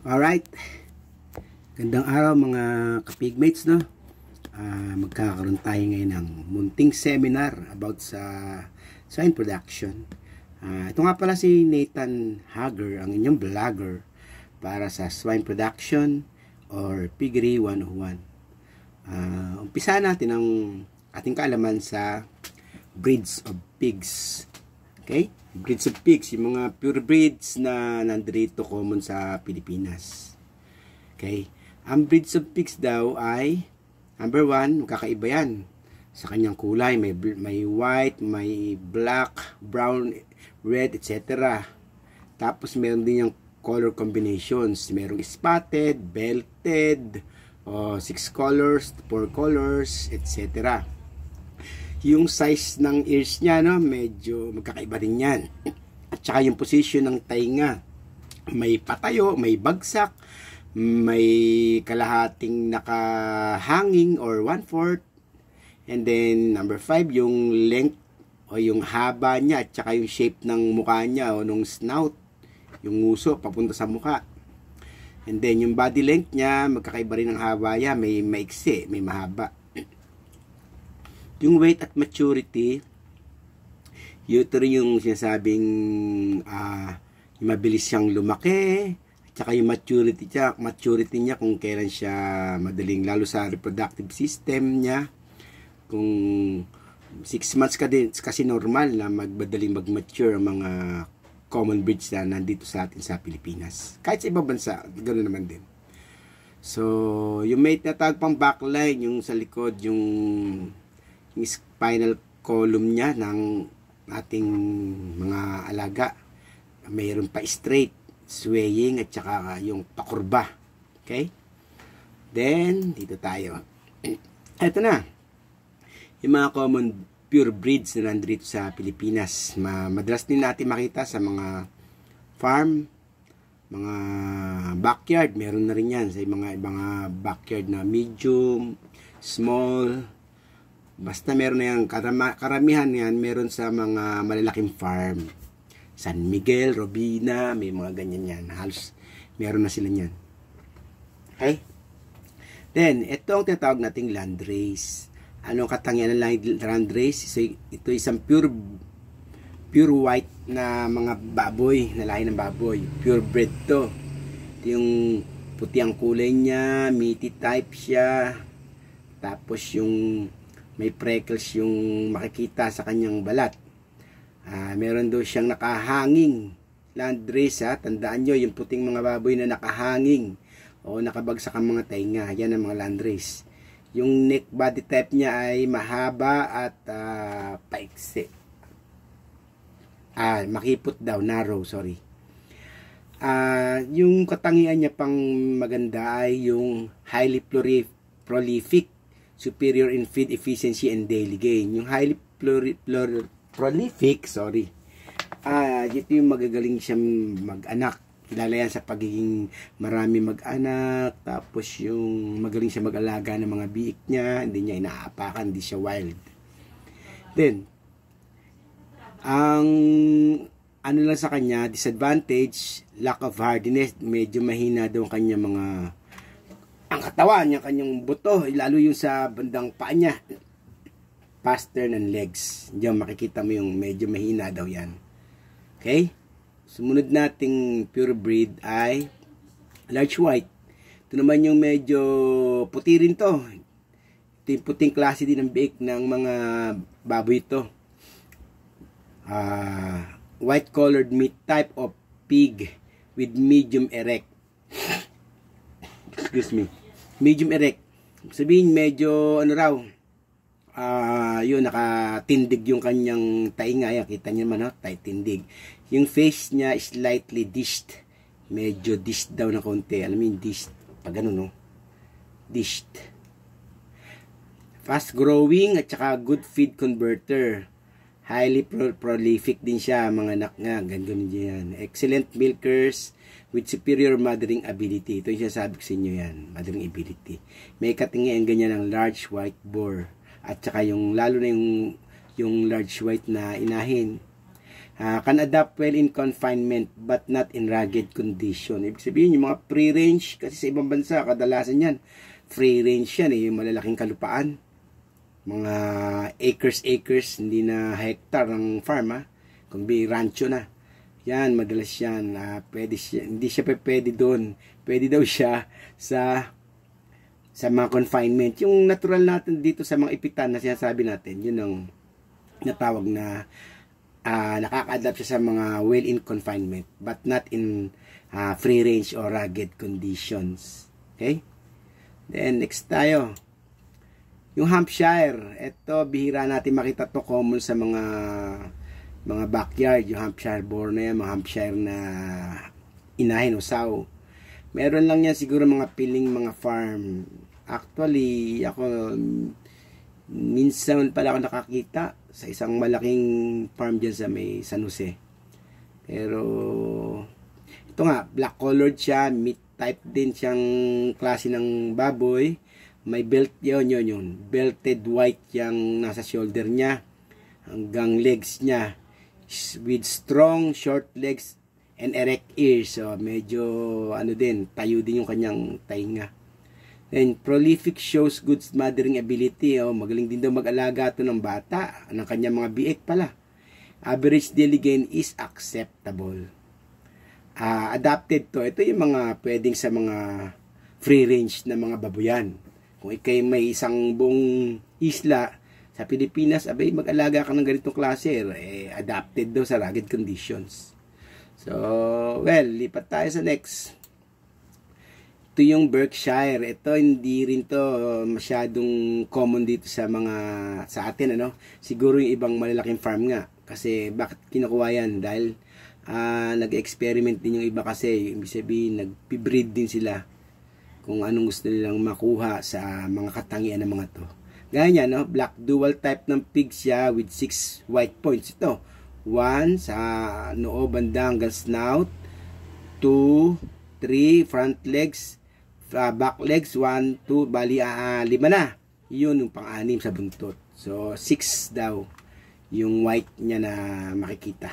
Alright, gandang araw mga kapigmates, no? Magkakaroon tayo ngayon ng munting seminar about sa swine production. Ito nga pala si Nathan Hager, ang inyong vlogger para sa swine production or piggery 101. Umpisa natin ang ating kaalaman sa breeds of pigs. Okay? Breeds of pigs, yung mga pure breeds na nandito common sa Pilipinas. Okay? Ang breeds of pigs daw ay, number 1, kakaiba yan. Sa kanyang kulay, may white, may black, brown, red, etc. Tapos meron din yung color combinations. Merong spotted, belted, 6 colors, 4 colors, etc. Yung size ng ears niya, no, medyo magkakaiba din yan. At saka yung position ng tainga. May patayo, may bagsak, may kalahating nakahanging or 1/4. And then number 5, yung length o yung haba niya at saka yung shape ng mukha niya o nung snout, yung nguso papunta sa mukha. And then yung body length niya, magkakaiba rin ang haba niya, may maiksi, may mahaba. Yung weight at maturity, yun rin yung sinasabing yung mabilis siyang lumaki, at saka yung maturity niya kung kailan siya madaling, lalo sa reproductive system niya. Kung 6 months ka din, kasi normal na madaling mag-mature ang mga common breeds na nandito sa atin sa Pilipinas. Kahit sa ibang bansa, ganoon naman din. So, yung mate na tawag pang backline, yung sa likod, yung spinal column niya ng ating mga alaga, mayroon pa straight, swaying, at saka yung pakurba. Okay? Then, dito tayo. Ito na. Yung mga common pure breeds na nandito sa Pilipinas. Madalas din natin makita sa mga farm, mga backyard. Meron na rin yan sa mga backyard na medium, small. Basta meron na yan, karamihan yan, meron sa mga malalaking farm. San Miguel, Robina, may mga ganyan yan. Halos meron na sila yan. Okay? Then, ito ang tinatawag nating landrace. Anong katangian ng landrace? So, ito isang pure white na mga baboy, na lahi ng baboy. Pure bred to. Ito yung puti ang kulay niya, meaty type siya. Tapos yung may freckles yung makikita sa kanyang balat. Meron daw siyang nakahanging landrace, ha. Tandaan nyo, yung puting mga baboy na nakahanging o nakabagsak ang mga tainga. Yan ang mga landrace. Yung neck body type niya ay mahaba at paiksi. Makipot daw, narrow, sorry. Yung katangian niya pang maganda ay yung highly prolific, superior in feed efficiency and daily gain. Yung highly prolific, ito yung magagaling siyang mag-anak. Kilala yan sa pagiging marami mag-anak. Tapos yung magaling siya mag-alaga ng mga biik niya. Hindi niya inaapakan, hindi siya wild. Then, ang ano lang sa kanya, disadvantage, lack of hardiness. Medyo mahina daw ang kanya ang katawan, yung kanyang buto, lalo yung sa bandang paa niya, pastern and legs. Diyan makikita mo yung medyo mahina daw yan. Okay? Sumunod nating pure breed ay large white. Ito naman yung medyo puti rin to. Ito yung puting klase din ng biik ng mga baboy ito. White colored meat type of pig with medium erect. Excuse me. Medium erect. Sabihin medyo yun, nakatindig yung kanyang tainga. Yan, kita nyo naman, no? Tindig. Yung face niya is slightly dished. Medyo dished daw na konti. Alam mo yung dished? Pag ano, no? Dished. Fast growing at saka good feed converter. Highly prolific din siya, mga anak nga. Ganun yan. Excellent milkers with superior mothering ability. Ito yung sasabi ko sa inyo yan. Mothering ability. May katingian ganyan ng large white boar. At saka yung, lalo na yung large white na inahin. Can adapt well in confinement but not in rugged condition. Ibig sabihin, yung mga free range, kasi sa ibang bansa, kadalasan yan, free range yan, yung malalaking kalupaan. Mga acres, hindi na hectare ng farm, kung rancho na. Yan, madalas yan. Pwede siya, hindi siya pwede doon. Pwede daw siya sa mga confinement. Yung natural natin dito sa mga ipitan na sinasabi natin, yun ang natawag na nakaka-adapt siya sa mga well in confinement but not in free range or rugged conditions. Okay? Then next tayo. Yung Hampshire. Ito, bihira natin makita to, common sa mga backyard. Yung Hampshire boar na yan, mga Hampshire na inahin o sow. Meron lang yan siguro mga piling mga farm. Actually, ako minsan pala ako nakakita sa isang malaking farm dyan sa may San Jose. Pero ito nga, black colored siya, meat type din siyang klase ng baboy. May belt yun. Belted white yung nasa shoulder niya hanggang legs niya, with strong short legs and erect ears. So medyo tayo din yung kanyang tainga. And prolific, shows good mothering ability. Magaling din daw mag-alaga to ng bata, ng kanyang mga biik pala. Average daily gain is acceptable. Adapted to. Ito yung mga pwedeng sa mga free range na mga baboyan. Kung ikay may isang buong isla sa Pilipinas, mag-alaga ka ng ganitong klase. Adapted daw sa rugged conditions. So, well, lipat tayo sa next. Ito yung Berkshire. Ito, hindi rin to masyadong common dito sa atin, Siguro yung ibang malalaking farm nga. Kasi, bakit kinukuha yan? Dahil, nag-experiment din yung iba kasi, ibig sabihin, nag-breed din sila kung anong gusto nilang makuha sa mga katangian ng mga to. Gaya niya, black dual type ng pig siya with 6 white points. Ito, 1 sa noo, banda hanggang snout, 2, 3, front legs, back legs, 1, 2, bali 5 na. Yun yung pang-anim sa buntot. So 6 daw yung white niya na makikita.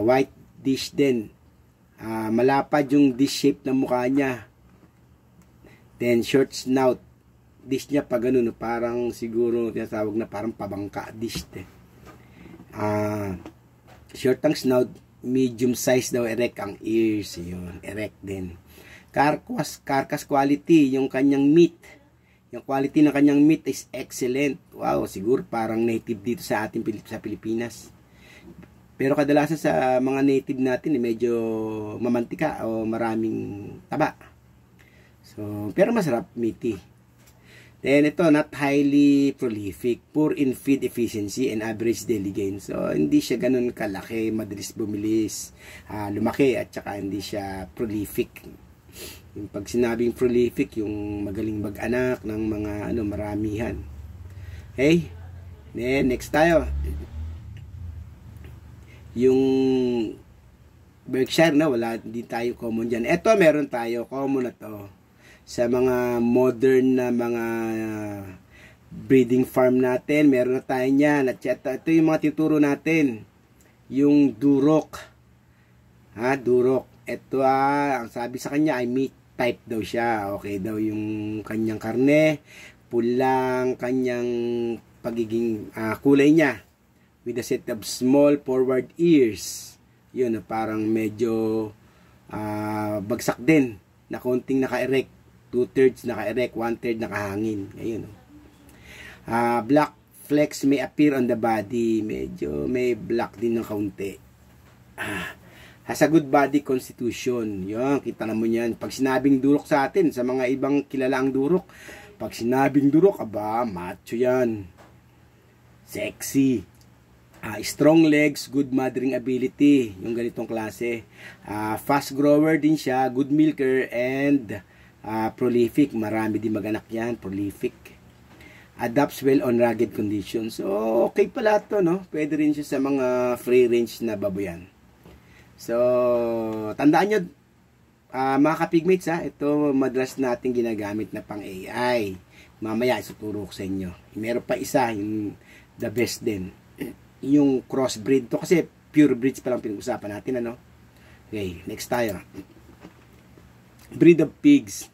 White dish din. Malapad yung dish shape ng mukha niya. Then short snout. Dish niya pa ganun, parang siguro tinatawag na parang pabangka dish. Short ang snout, medium size daw, erect ang ears. Yun, erect din. Carcass quality, yung kanyang meat. Yung quality ng kanyang meat is excellent. Wow, siguro parang native dito sa ating sa Pilipinas. Pero kadalasan sa mga native natin, medyo mamantika o maraming taba. So, pero masarap, meaty. Then ito, not highly prolific, poor in feed efficiency and average daily gain. So, hindi siya ganun kalaki, madalis bumilis, lumaki, at saka hindi siya prolific. Yung pag sinabing prolific, yung magaling mag-anak ng mga maramihan. Okay? Then, next tayo. Yung Berkshire wala din tayo common dyan. Ito, meron tayo, common na to. Sa mga modern na mga breeding farm natin, meron na tayo niyan. At ito yung mga tituro natin. Yung Duroc. Duroc. Ito, ang sabi sa kanya ay meat type daw siya. Okay daw yung kanyang karne. Pulang kanyang pagiging kulay niya. With a set of small forward ears. Yun, parang medyo bagsak din. Na konting naka-erect. 2/3 naka-erect, 1/3 nakahangin. Ayun. Black flecks may appear on the body. Medyo may black din ng kaunti. Has a good body constitution. Yun, kita naman yan. Pag sinabing Duroc sa atin, sa mga ibang kilalaang Duroc, pag sinabing Duroc, macho yan. Sexy. Strong legs, good mothering ability. Yung ganitong klase. Fast grower din siya, good milker, and prolific. Marami din maganak yan, prolific. Adapts well on rugged conditions. So, okay pala ito, Pwede rin siya sa mga free range na baboyan. So, tandaan nyo, mga ka-pigmates, ito madalas natin ginagamit na pang AI. Mamaya, isuturo ko sa inyo. Meron pa isa, yung the best din. Yung crossbreed to kasi pure breeds pa lang pinag-usapan natin, ano? Okay, next tayo. Breed of pigs.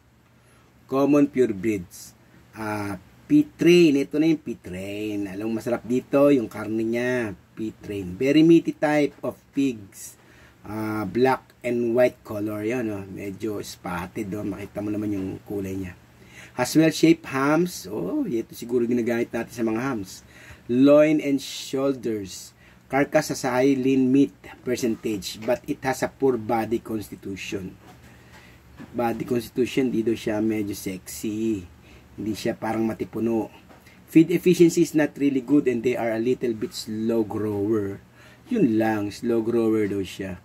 Common pure breeds. P-Train. Ito na yung P-Train. Alam mo, masarap dito yung karne niya. P-Train. Very meaty type of pigs. Black and white color. Yan, oh. Medyo spotted. Oh. Makita mo naman yung kulay niya. Has well-shaped hams. Oh, ito siguro ginagamit natin sa mga hams. Loin and shoulders. Carcass has high lean meat percentage, but it has a poor body constitution. Body constitution, dito siya medyo sexy. Hindi siya parang matipuno. Feed efficiency is not really good and they are a little bit slow grower. Yun lang, slow grower daw siya.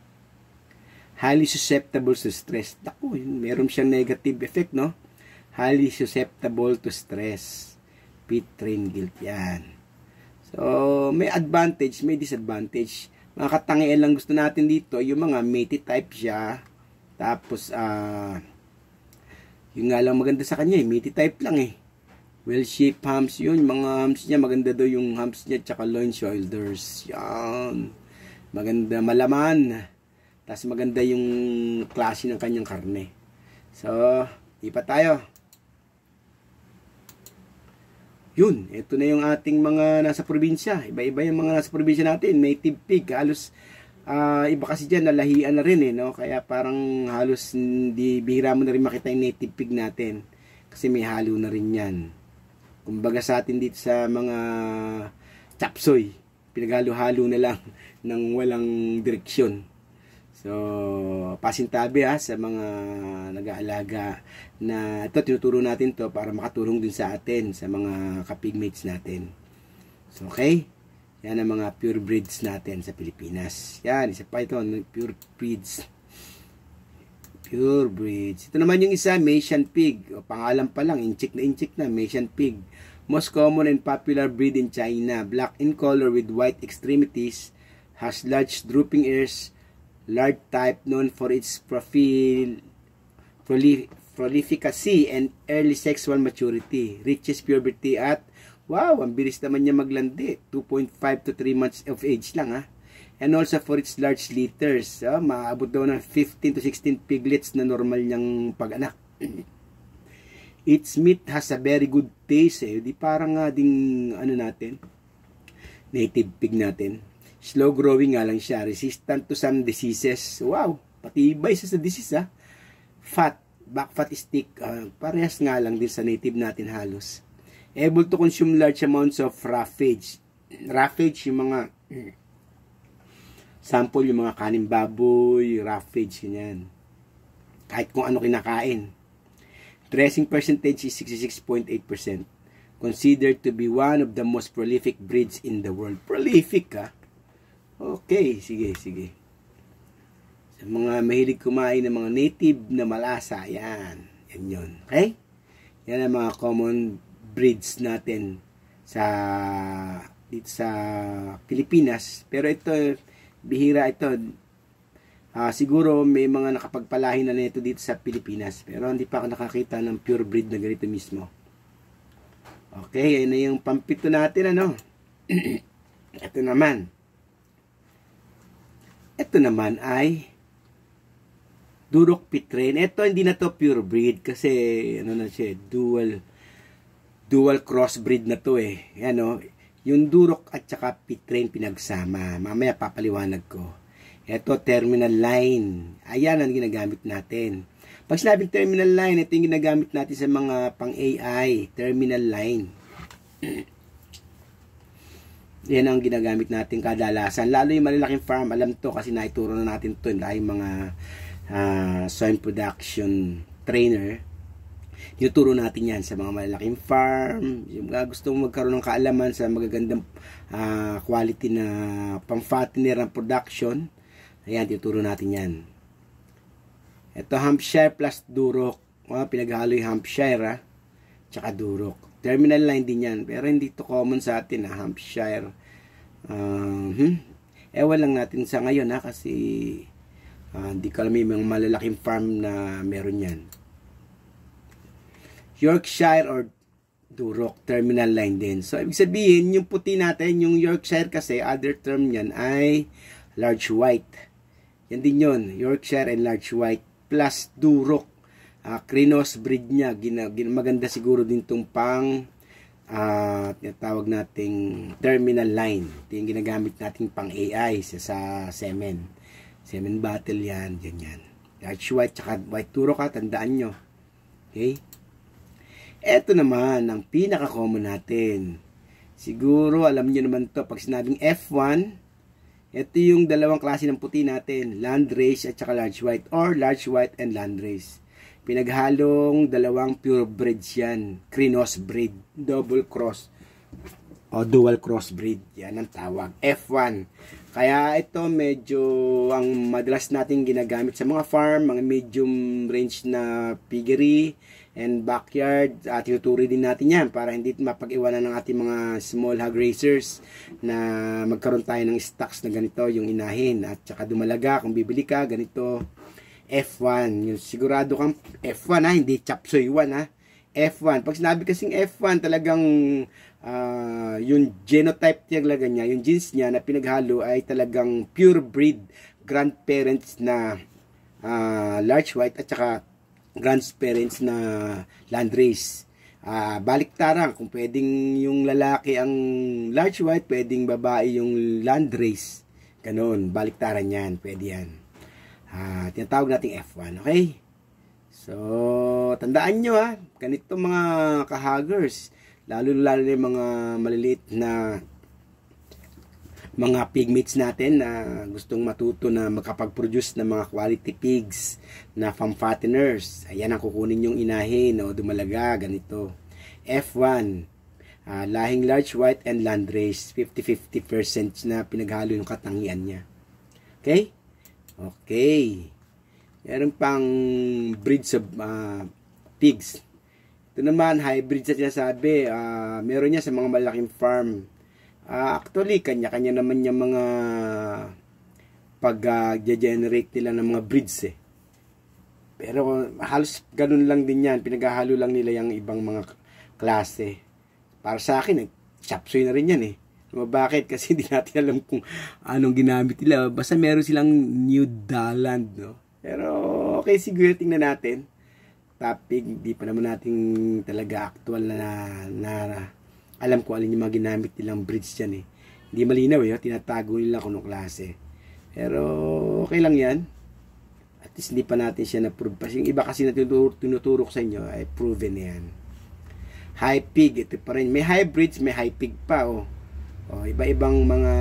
Highly susceptible to stress. Naku, meron siyang negative effect, no? Highly susceptible to stress. P-Train guilt yan. So, may advantage, may disadvantage. Mga katangian lang gusto natin dito, yung mga meaty type siya. Tapos, yung nga lang maganda sa kanya, meaty type lang eh. Well-shaped hams yun. Mga hams niya, maganda daw yung hams niya, tsaka loin shoulders. Yan. Maganda, malaman. Tapos maganda yung klase ng kanyang karne. So, ipa tayo. Yun, ito na yung ating mga nasa probinsya. Iba-iba yung mga nasa probinsya natin. Native pig, halos iba kasi dyan, nalahian na rin eh, no? Kaya parang halos hindi, bihira mo na rin makita yung native pig natin. Kasi may halo na rin yan. Kumbaga sa atin dito sa mga chapsoy, pinaghalo-halo na lang ng walang direksyon. So, pasintabi sa mga nag-aalaga na ito, tinuturo natin to para makatulong din sa atin, sa mga kapigmates natin. So, okay? Yan ang mga pure breeds natin sa Pilipinas. Yan, isa pa ito, pure breeds. Pure breeds. Ito naman yung isa, Mexican pig. O, pangalan pa lang, inchik na, Mexican pig. Most common and popular breed in China. Black in color with white extremities. Has large drooping ears. Large type known for its prolificacy and early sexual maturity. Reaches puberty at, wow, ang bilis naman niya maglandi. 2.5 to 3 months of age lang And also for its large litters. Maabot daw ng 15 to 16 piglets na normal niyang pag-anak. Its meat has a very good taste. Di parang ding natin, native pig natin. Slow growing nga lang siya. Resistant to some diseases. Wow, patibay siya sa disease Fat, back fat stick. Parehas nga lang din sa native natin halos. Able to consume large amounts of roughage. Roughage, yung mga sample, yung mga kanin baboy, roughage, ganyan. Kahit kung ano kinakain. Dressing percentage is 66.8%. Considered to be one of the most prolific breeds in the world. Prolific Okay, sige. Sa mga mahilig kumain ng mga native na malasa, yan yun. Okay? Yan ang mga common breeds natin dito sa Pilipinas. Pero ito, bihira ito. Siguro may mga nakapagpalahi na nito dito sa Pilipinas. Pero hindi pa ako nakakita ng pure breed na ganito mismo. Okay, yan na yung pampito natin, Ito naman ay Duroc P-Train. Ito hindi na to pure breed kasi na siya, dual crossbreed na to Yung Duroc at saka P-Train pinagsama. Mamaya papaliwanag ko. Ito terminal line. Ayan ang ginagamit natin. Pag sinabing terminal line, ito yung ginagamit natin sa mga pang AI, terminal line. Yan ang ginagamit natin kadalasan. Lalo yung malalaking farm, alam to kasi naituro na natin to dahil mga soil production trainer. Tinuturo natin yan sa mga malalaking farm, yung gusto mong magkaroon ng kaalaman sa magagandang quality na pang-fattener ng production. Ayan, tinuturo natin yan. Ito Hampshire plus Duroc. Pinaghalo yung Hampshire tsaka Duroc. Terminal line din yan. Pero hindi to common sa atin Hampshire. Ewan lang natin sa ngayon kasi hindi ko alam yung mga malalaking farm na meron yan. Yorkshire or Duroc, terminal line din. So, ibig sabihin, yung puti natin, yung Yorkshire kasi, other term yan ay large white. Yan din yun, Yorkshire and large white plus Duroc. Crinos breed niya, maganda siguro din tong pang tinatawag nating terminal line. Ito yung ginagamit nating pang AI sa semen battle yan, ganyan. Large white tsaka white Duroc, tandaan nyo. Okay? Eto naman ang pinaka-common natin. Siguro alam niyo naman to pag sinabing F1, ito yung dalawang klase ng puti natin, landrace at saka large white, or large white and landrace. Pinaghalong dalawang purebreds yan. Crinos breed. Double cross. O dual cross breed. Yan ang tawag. F1. Kaya ito medyo ang madalas natin ginagamit sa mga farm, mga medium range na piggery and backyard. Tinuturi din natin yan para hindi mapag-iwanan ng ating mga small hog raisers na magkaroon tayo ng stocks na ganito, yung inahin. At saka dumalaga, kung bibili ka, ganito. F1. Yung sigurado kang F1 hindi chapsoy 1 F1. Pag sinabi kasing F1, talagang yung genotype talaga niya, yung genes niya na pinaghalo ay talagang pure breed grandparents na large white at saka grandparents na landrace. Baliktaran, kung pwedeng yung lalaki ang large white, pwedeng babae yung landrace. Ganon, baliktaran yan, pwede yan. Tinatawag nating F1, okay? So, tandaan nyo ganito mga kahagers, lalo na yung mga maliliit na mga pigmates natin na gustong matuto na makapag-produce ng mga quality pigs na farm fatteners. Ayan ang kukunin yung inahin o dumalaga, ganito. F1, lahing large white and landrace, 50-50% na pinaghalo yung katangian niya. Okay? Okay. Meron pang breeds of pigs. Ito naman, hybrid sa sinasabi. Meron niya sa mga malaking farm. Actually, kanya-kanya naman yung mga pag-generate nila ng mga breeds Pero halos ganun lang din yan. Pinaghahalo lang nila yung ibang mga klase. Para sa akin, chapsoy na rin yan Bakit? Kasi hindi natin alam kung anong ginamit nila. Basta meron silang New Daland, no? Pero, okay, siguro tingnan natin. Topic, hindi pa naman natin talaga actual na alam ko alin yung mga ginamit nilang breeds dyan Hindi malinaw tinatago nila kung anong klase. Pero, okay lang yan. At least hindi pa natin siya na-prove. Kasi yung iba kasi na tinuturok sa inyo, ay proven yan. High pig, ito pa rin. May hybrids, may high pig pa, iba-ibang mga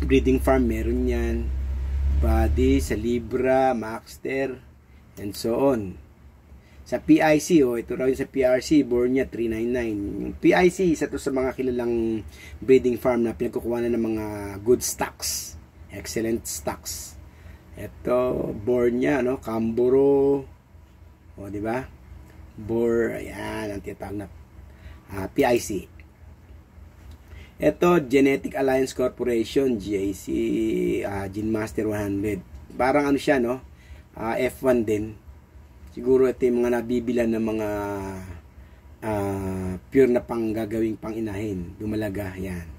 breeding farm meron yan. Body, sa Libra, Maxter, and so on. Sa PIC, ito raw yung sa PRC, born niya 399. Yung PIC, isa to sa mga kilalang breeding farm na pinagkukuha na ng mga good stocks. Excellent stocks. Ito, born niya, Camboro. Di ba? Ayan, ang tinatawag na PIC. Ito, Genetic Alliance Corporation, GAC, Genmaster 100. Parang ano siya, F1 din. Siguro ito yung mga nabibilan ng mga pure na panggagawing panginahin. Dumalaga, yan.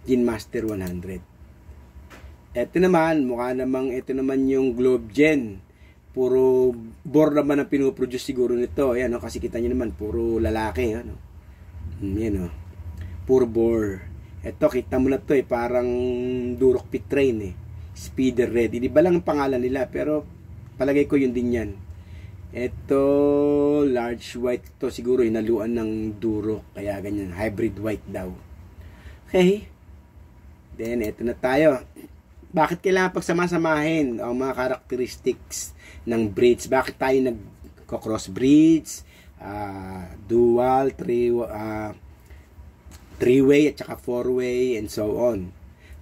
Genmaster 100. Ito naman, mukha namang, ito naman yung Globe Gen. Puro boar naman ang pinuproduce siguro nito. Ayan, kasi kita nyo naman, puro lalaki. Yan, puro boar. Ito, kita mo na to parang Duroc pit train Speeder ready. Di ba lang ang pangalan nila, pero palagay ko yun din yan. Ito, large white to siguro hinaluan ng Duroc, kaya ganyan, hybrid white daw. Okay. Then, ito na tayo. Bakit kailangan pagsamasamahin ang mga characteristics ng breeds? Bakit tayo nag-cross breeds, dual, three-way at saka four-way and so on?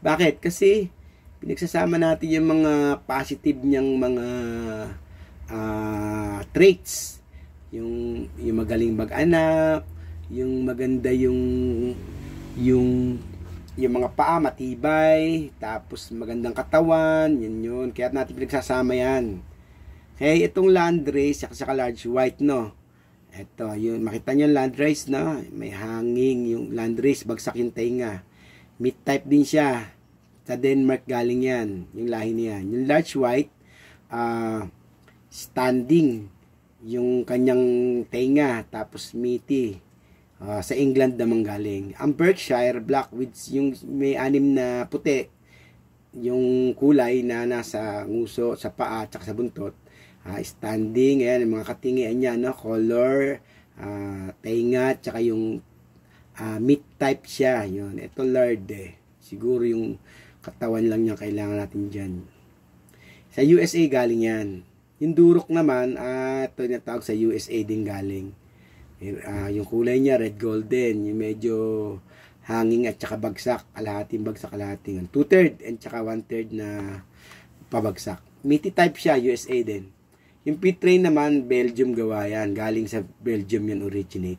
Bakit? Kasi pinagsasama natin yung mga positive niyang mga traits. Yung magaling mag-anak, yung maganda yung mga paa matibay, tapos magandang katawan, yun. Kaya natin pinagsasama yan. Okay, itong landrace at saka large white, Ito, yung makita nyo yung landrace, May hanging yung landrace, bagsak yung tainga. Meat type din siya. Sa Denmark galing yan, yung lahi niyan. Yung large white, standing yung kanyang tenga, tapos meaty. Sa England naman galing. Ang Berkshire Black with yung may anim na puti, yung kulay na nasa nguso, sa paa, at sa buntot. Standing, ayan, yung mga katingian niya, no? Color, tenga, tsaka yung meat type siya. Yun. Ito lard eh. Siguro yung katawan lang niya kailangan natin dyan. Sa USA galing yan. Yung durok naman, ito natawag sa USA din galing. Yung kulay niya, red golden. Yung medyo hanging at saka bagsak. Kalahating bagsak, kalahating. 2/3 and saka 1/3 na pabagsak. Meaty type siya, USA din. Yung pit train naman, Belgium gawa yan. Galing sa Belgium yan originate.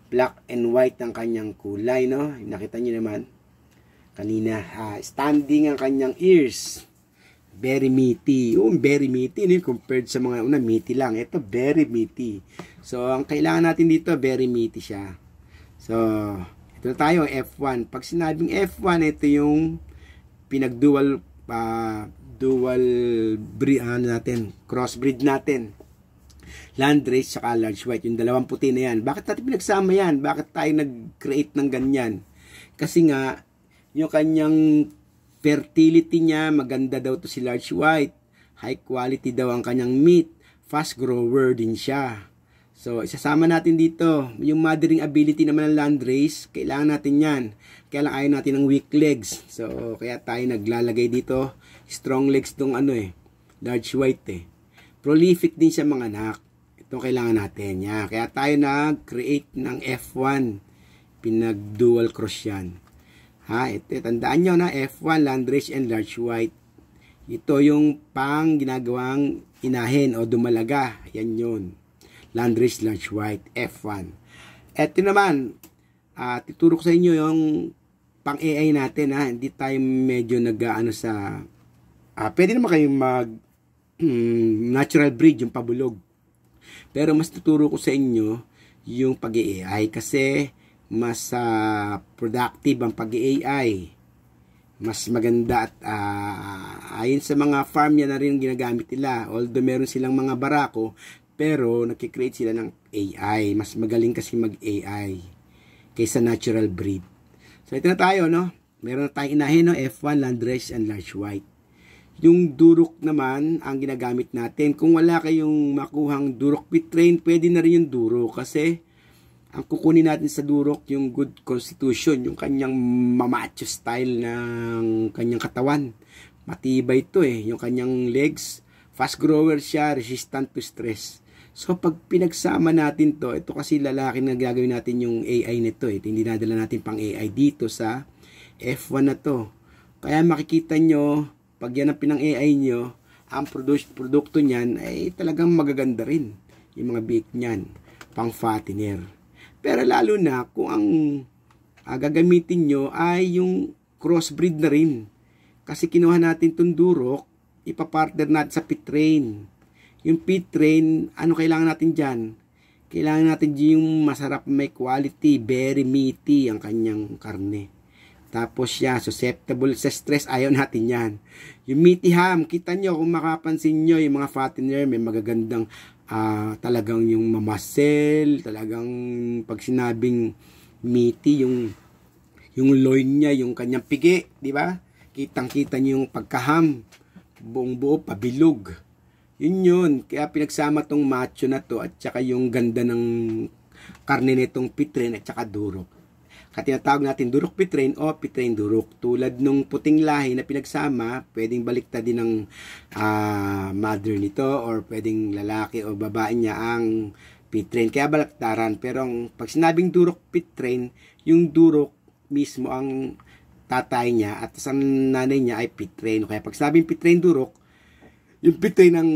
Black and white ang kanyang kulay, no? Nakita nyo naman kanina. Standing ang kanyang ears. Very meaty. Very meaty. Compared sa mga una, meaty lang. Ito, very meaty. So, ang kailangan natin dito, very meaty siya. So, ito na tayo, F1. Pag sinabing F1, ito yung pinag-dual crossbreed natin. Landrace saka large white, yung dalawang puti na yan. Bakit natin pinagsama yan? Bakit tayo nag-create ng ganyan? Kasi nga, yung kanyang fertility niya, maganda daw to si large white. High quality daw ang kanyang meat. Fast grower din siya. So, isasama natin dito. Yung mothering ability naman ng landrace, kailangan natin yan. Kaya lang ayaw natin ng weak legs. So, kaya tayo naglalagay dito. Strong legs tong large white eh. Prolific din siya mga anak. Itong kailangan natin. Yan. Kaya tayo nag-create ng F1. Pinag-dual cross yan. Ito, tandaan nyo na F1, landrace and large white. Ito yung pang ginagawang inahin o dumalaga. Yan yun. Landrace, large white, F1. Ito naman, tuturo ko sa inyo yung pang AI natin. Hindi tayo medyo nag-ano sa... pwede naman kayong mag natural breed, yung pabulog. Pero mas tuturo ko sa inyo yung pag-AI kasi mas productive ang pag-AI. Mas maganda at ayon sa mga farm yan na rin ginagamit nila. Although meron silang mga barako, pero nakikreate sila ng AI. Mas magaling kasi mag-AI kaysa natural breed. So ito na tayo, no? Meron na tayong inahin, no? F1, landrace, and large white. Yung durok naman ang ginagamit natin. Kung wala kayong makuhang durok pit train, pwede na rin yung durok kasi ang kukunin natin sa durok yung good constitution, yung kanyang mamacho style ng kanyang katawan. Matibay ito eh, yung kanyang legs, fast grower siya, resistant to stress. So pag pinagsama natin to, ito kasi lalaki na gagawin natin yung AI nito eh. Hindi nadala natin pang AI dito sa F1 na to. Kaya makikita nyo, pag yan ang pinang AI nyo, ang produkto niyan ay talagang magaganda rin. Yung mga bake niyan, pang fattener. Pero lalo na kung ang gagamitin nyo ay yung crossbreed na rin. Kasi kinuha natin itong durok, ipapartner natin sa pit train. Yung pit train, ano kailangan natin dyan? Kailangan natin yung masarap, may quality, very meaty ang kanyang karne. Tapos siya, susceptible sa stress, ayaw natin yan. Yung meaty ham, kita nyo kung makapansin nyo, yung mga fattener, may magagandang talagang yung mamasel, talagang pag sinabing meaty, yung loin niya, yung kanyang pigi, di ba? Kitang-kita nyo yung pagkaham, buong buo, pabilog. Yun. Kaya pinagsama tong macho na to at saka yung ganda ng karne nitong pitren at saka durok. Kaya tinatawag natin durok pitren o pitren durok. Tulad nung puting lahi na pinagsama, pwedeng baliktad din ng mother nito or pwedeng lalaki o babae niya ang pitren. Kaya balaktaran. Pero pag sinabing durok pitren, yung durok mismo ang tatay niya at ang nanay niya ay pitren. Kaya pag sinabing pitren durok, yung pitay ng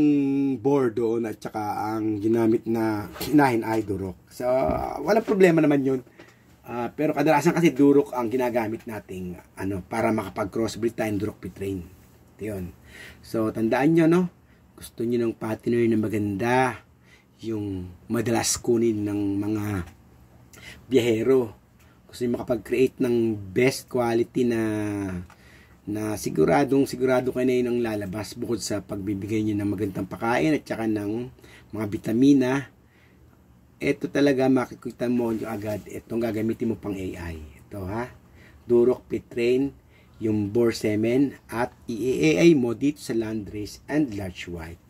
board doon at saka ang ginamit na inahin ay durok. So, walang problema naman yun. Pero kadalasan kasi durok ang ginagamit nating para makapag-crossbreed tayong durok pitrain. Yun. So, tandaan nyo, no? Gusto nyo ng partner na maganda, yung madalas kunin ng mga biyahero. Gusto nyo makapag-create ng best quality na na sigurado kayo na yun ang lalabas bukod sa pagbibigay nyo ng magandang pagkain at saka ng mga vitamina. Ito talaga makikita mo yung agad, itong gagamitin mo pang AI. Ito ha, Duroc Pit-Train, yung boar semen, at i-AI mo dito sa landrace and large white.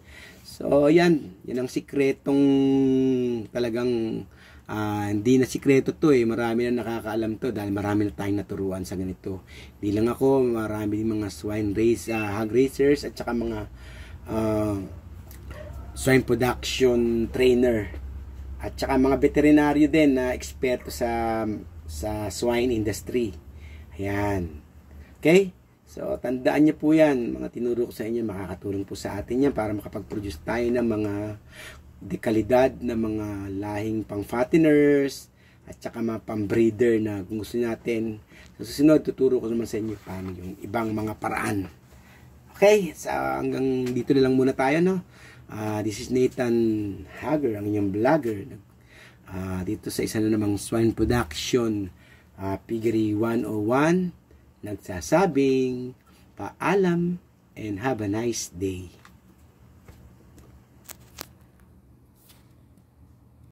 So yan ang sikretong talagang hindi na sikreto to marami na nakakaalam to dahil marami na tayong naturuan sa ganito. Hindi lang ako, marami din mga swine hog raisers at saka mga swine production trainer at saka mga veterinaryo din na eksperto sa swine industry. Ayan. Okay? So, tandaan niyo po yan. Mga tinuro ko sa inyo, makakatulong po sa atin yan para makapag-produce tayo ng mga dekalidad na mga lahing pang fatteners at saka mga pang breeder na kung gusto natin. Sa susunod, tuturo ko naman sa inyo paano yung ibang mga paraan. Okay, so hanggang dito na lang muna tayo, no? This is Nathan Hager, ang inyong vlogger. Dito sa isa na namang swine production, Piggery 101, nagsasabing paalam and have a nice day.